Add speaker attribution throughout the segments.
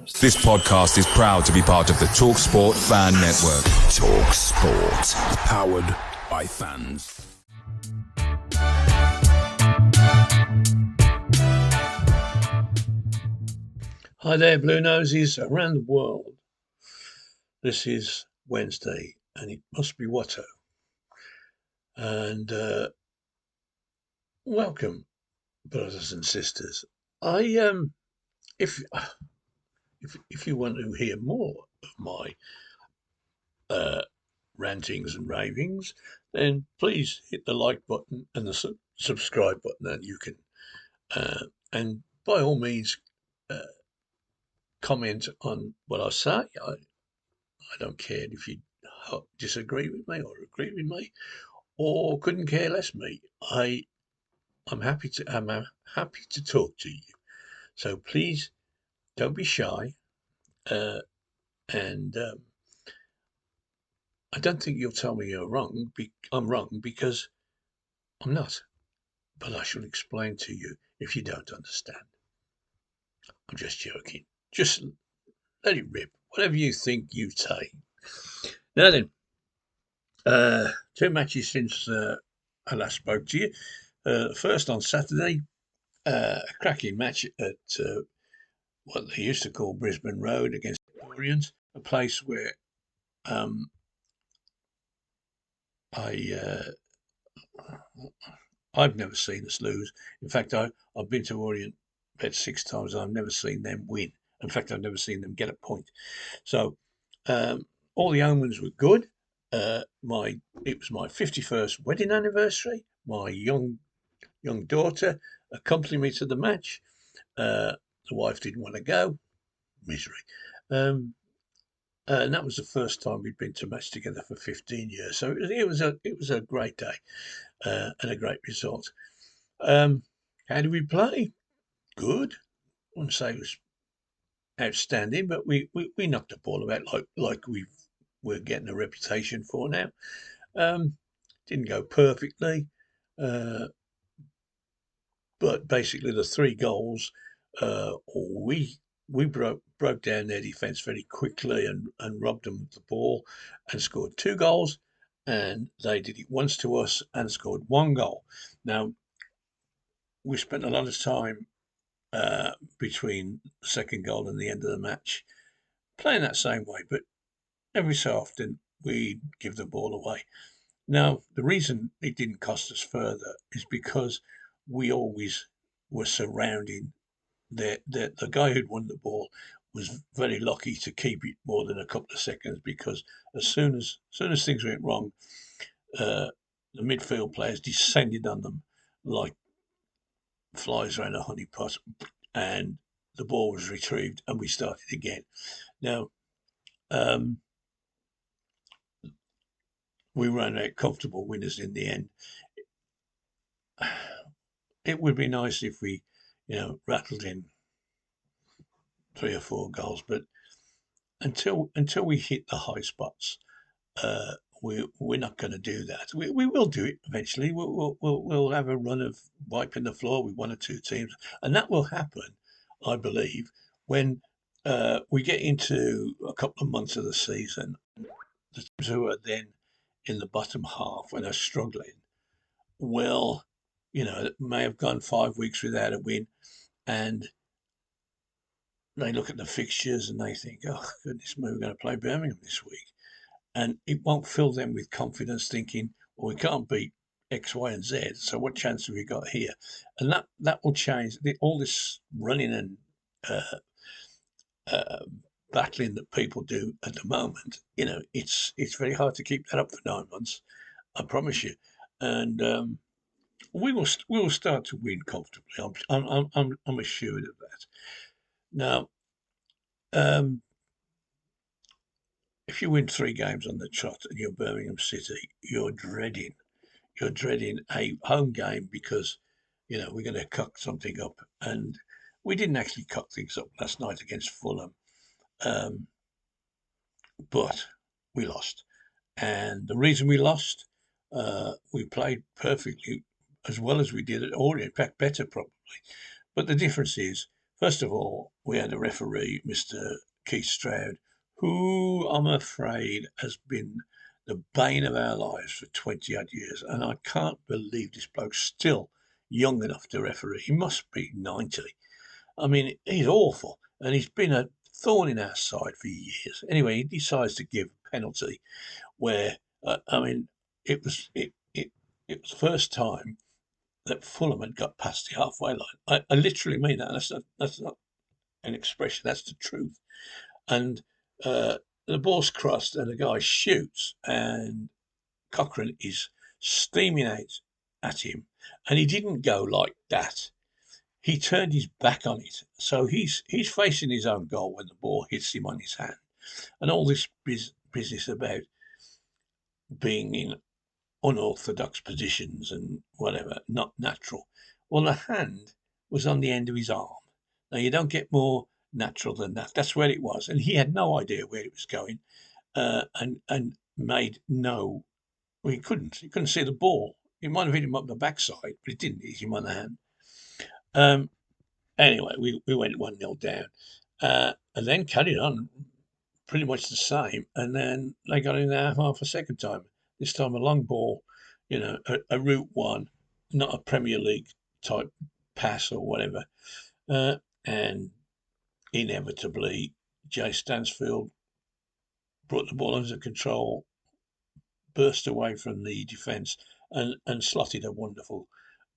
Speaker 1: This podcast is proud to be part of the TalkSport Fan Network. TalkSport. Powered by fans.
Speaker 2: Hi there, Blue Noses around the world. This is Wednesday, and it must be Wattos. And welcome, brothers and sisters. If you want to hear more of my rantings and ravings, then please hit the like button and the subscribe button, and you can, and by all means, comment on what I say. I don't care if you disagree with me or agree with me, or couldn't care less me. I'm happy to talk to you. So please don't be shy, and I don't think you'll tell me I'm wrong, because I'm not. But I shall explain to you if you don't understand. I'm just joking. Just let it rip. Whatever you think, you take. Now then, 2 matches since I last spoke to you. First on Saturday, a cracking match at what they used to call Brisbane Road against Orient, a place where I've never seen us lose. In fact, I've been to Orient about 6 times. I've never seen them win. In fact, I've never seen them get a point. So all the omens were good. It was my 51st wedding anniversary. My young daughter accompanied me to the match. The wife didn't want to go. Misery. And that was the first time we'd been to a match together for 15 years. So it was a great day and a great result. How did we play? Good. I wouldn't say it was outstanding, but we knocked the ball about like we're getting a reputation for now. Didn't go perfectly, but basically the 3 goals, we broke down their defence very quickly and robbed them of the ball and scored 2 goals, and they did it once to us and scored 1 goal. Now, we spent a lot of time between the second goal and the end of the match playing that same way, but every so often we give the ball away. Now, the reason it didn't cost us further is because we always were surrounding the guy who'd won the ball was very lucky to keep it more than a couple of seconds, because as soon as things went wrong, the midfield players descended on them like flies around a honey pot, and the ball was retrieved and we started again. Now, we ran out comfortable winners in the end. It would be nice if we, rattled in 3 or 4 goals, but until we hit the high spots, we're not going to do that. We will do it eventually. We'll have a run of wiping the floor with 1 or 2 teams, and that will happen, I believe, when we get into a couple of months of the season. The teams who are then in the bottom half, when they're struggling, will, may have gone 5 weeks without a win, and they look at the fixtures and they think, oh, goodness me, we're going to play Birmingham this week. And it won't fill them with confidence, thinking, well, we can't beat X, Y, and Z, so what chance have we got here? And that will change. All this running and battling that people do at the moment, it's very hard to keep that up for 9 months, I promise you. And we will start to win comfortably. I'm assured of that. Now, if you win 3 games on the trot and you're Birmingham City, you're dreading a home game, because we're going to cock something up, and we didn't actually cock things up last night against Fulham, but we lost. And the reason we lost, we played perfectly as well as we did at Orient, in fact better probably, but the difference is, First of all, we had a referee, Mr. Keith Stroud, who I'm afraid has been the bane of our lives for 20 odd years. And I can't believe this bloke's still young enough to referee. He must be 90. I mean, he's awful. And he's been a thorn in our side for years. Anyway, he decides to give a penalty where, I mean, it was the first time that Fulham had got past the halfway line. I literally mean that. That's not an expression. That's the truth. And the ball's crossed, and the guy shoots, and Cochrane is steaming out at him, and he didn't go like that. He turned his back on it, so he's facing his own goal when the ball hits him on his hand, and all this business about being in unorthodox positions and whatever, not natural. Well, the hand was on the end of his arm. Now, you don't get more natural than that. That's where it was. And he had no idea where it was going, and made no. Well, he couldn't. He couldn't see the ball. It might have hit him up the backside, but it didn't hit him on the hand. Anyway, we went 1-0 down, and then carried on pretty much the same. And then they got in there half a second time. This time a long ball, a route one, not a Premier League type pass or whatever. And inevitably, Jay Stansfield brought the ball under control, burst away from the defence, and slotted a wonderful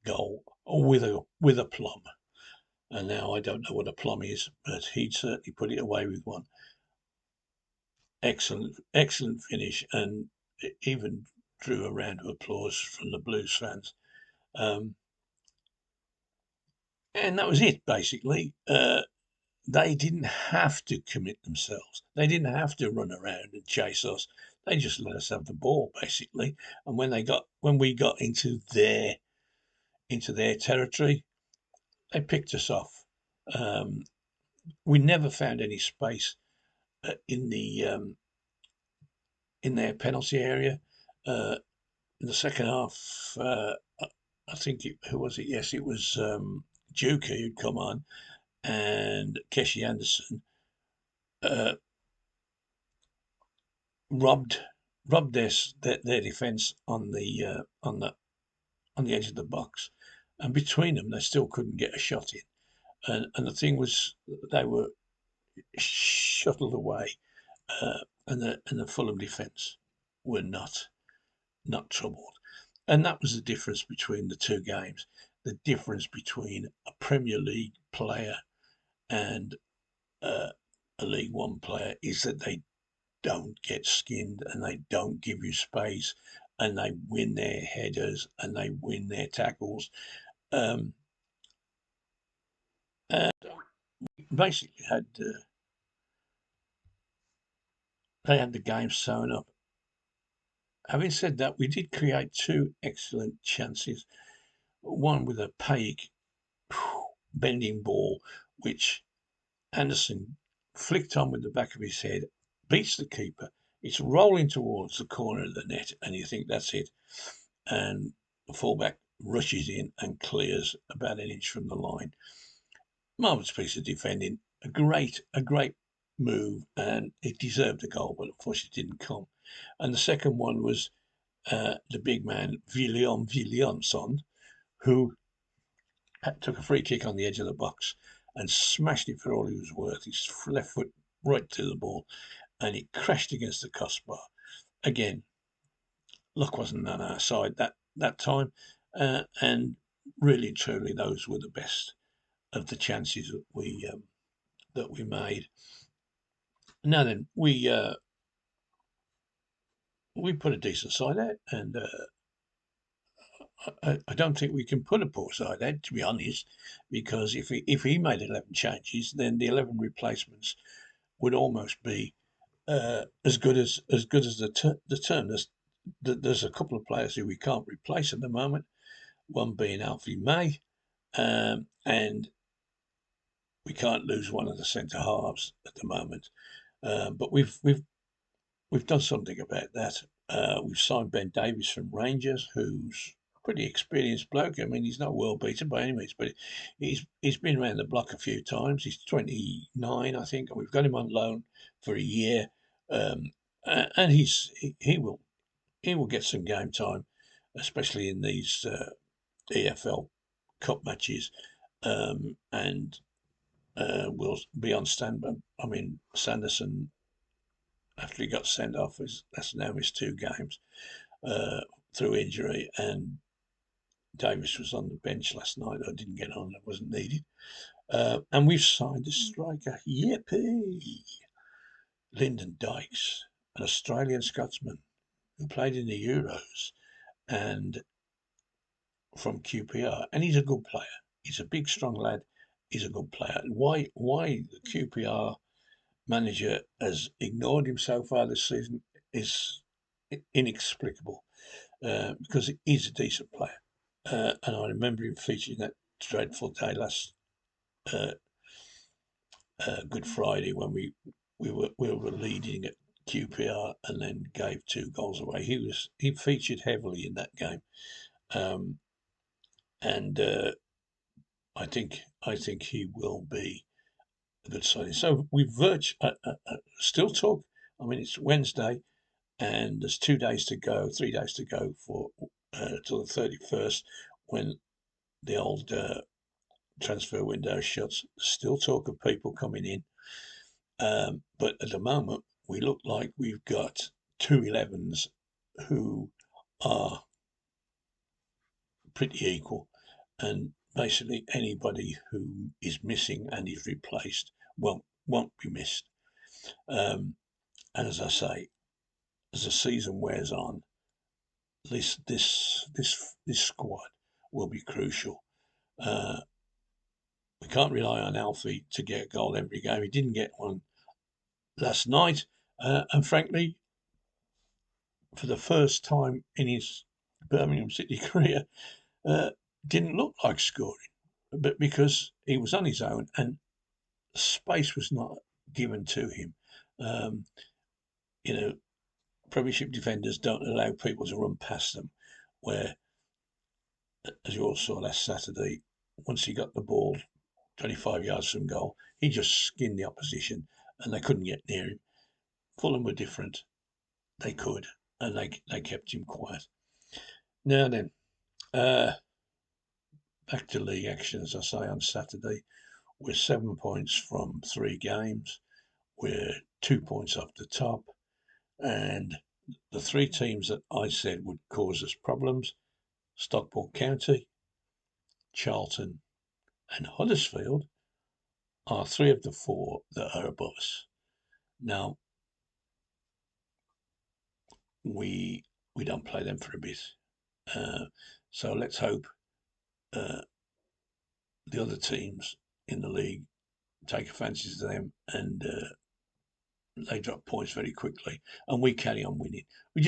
Speaker 2: goal with a plum. And now I don't know what a plum is, but he'd certainly put it away with one. Excellent finish, and it even drew a round of applause from the Blues fans. And that was it, basically. They didn't have to commit themselves. They didn't have to run around and chase us. They just let us have the ball, basically. And when we got into their territory, they picked us off. We never found any space in their penalty area. In the second half, I think who was it? Yes, it was Duke who'd come on, and Keshi Anderson robbed their defence on the edge of the box, and between them they still couldn't get a shot in. And the thing was, they were shuttled away, and the Fulham defence were not troubled. And that was the difference between the two games. The difference between a Premier League player and a League One player is that they don't get skinned, and they don't give you space, and they win their headers and they win their tackles. And basically they had the game sewn up. Having said that, we did create two excellent chances. One with a Paik bending ball, which Anderson flicked on with the back of his head, beats the keeper. It's rolling towards the corner of the net, and you think that's it. And the fullback rushes in and clears about an inch from the line. Marvellous piece of defending, a great move, and it deserved a goal, but unfortunately it didn't come. And the second one was the big man Williamson, who took a free kick on the edge of the box and smashed it for all he was worth. His left foot right to the ball, and it crashed against the crossbar. Again, luck wasn't on our side that time, and really and truly, those were the best of the chances that we made. Now then, we put a decent side out, and I don't think we can put a poor side out, to be honest, because if he made 11 changes, then the 11 replacements would almost be as good as the term. There's a couple of players who we can't replace at the moment. One being Alfie May, and we can't lose one of the centre halves at the moment. But we've done something about that. We've signed Ben Davies from Rangers, who's pretty experienced bloke. I mean, he's not world beater by any means, but he's been around the block a few times. He's 29, I think, and we've got him on loan for a year. And he will get some game time, especially in these EFL Cup matches, and will be on standby. I mean, Sanderson, after he got sent off, that's now missed 2 games through injury, and Davis was on the bench last night. I didn't get on; it wasn't needed. And we've signed a striker. Yippee! Lyndon Dykes, an Australian Scotsman who played in the Euros and from QPR, and he's a good player. He's a big, strong lad. He's a good player. Why the QPR manager has ignored him so far this season is inexplicable, because he's a decent player. And I remember him featuring that dreadful day last Good Friday when we were leading at QPR and then gave 2 goals away. He featured heavily in that game, and I think he will be a good signing. So we still talk. I mean, it's Wednesday, and there's 2 days to go, 3 days to go for till the 31st, when the old transfer window shuts. Still talk of people coming in, but at the moment we look like we've got 2 11s who are pretty equal, and basically anybody who is missing and is replaced won't be missed. And as I say, as the season wears on, this squad will be crucial. We can't rely on Alfie to get a goal every game. He didn't get one last night, and frankly, for the first time in his Birmingham City career, didn't look like scoring, but because he was on his own and space was not given to him. You know, Premiership defenders don't allow people to run past them, where, as you all saw last Saturday, once he got the ball 25 yards from goal, he just skinned the opposition and they couldn't get near him. Fulham were different. They could, and they kept him quiet. Now then, back to league action, as I say, on Saturday. We're 7 points from 3 games. We're 2 points off the top. And the 3 teams that I said would cause us problems, Stockport County, Charlton and Huddersfield, are 3 of the 4 that are above us. Now, we don't play them for a bit. So let's hope the other teams in the league take a fancy to them and they drop points very quickly, and we carry on winning. We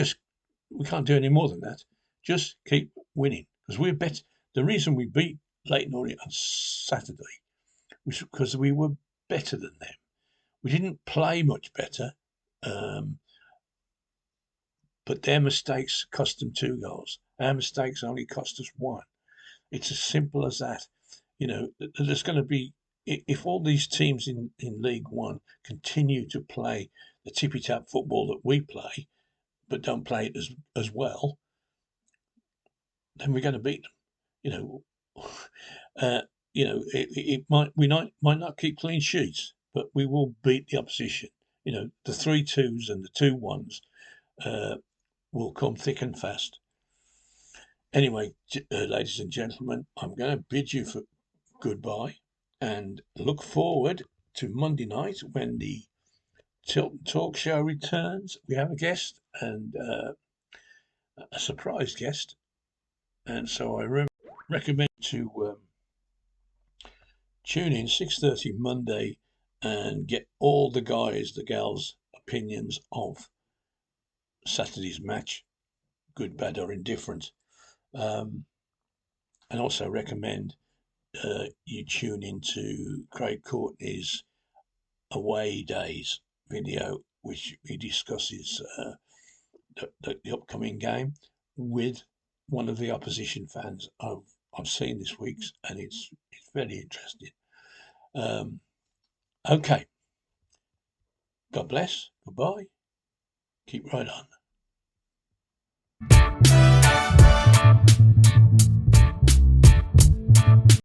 Speaker 2: can't do any more than that. Just keep winning, because we're better. The reason we beat Leyton Orient on Saturday was because we were better than them. We didn't play much better, but their mistakes cost them 2 goals. Our mistakes only cost us 1. It's as simple as that. There's going to be, if all these teams in League One continue to play the tippy-tap football that we play, but don't play it as well, then we're going to beat them. We might not keep clean sheets, but we will beat the opposition. The 3-2s and the 2-1s will come thick and fast. Anyway, ladies and gentlemen, I'm going to bid you for goodbye and look forward to Monday night when the Tilton Talk Show returns. We have a guest, and a surprise guest, and so I recommend to tune in 6:30 Monday and get all the gals' opinions of Saturday's match, good, bad, or indifferent. And also recommend you tune into Craig Courtney's Away Days video, which he discusses the upcoming game with one of the opposition fans I've seen this week's, and it's very interesting. Okay. God bless. Goodbye. Keep right on.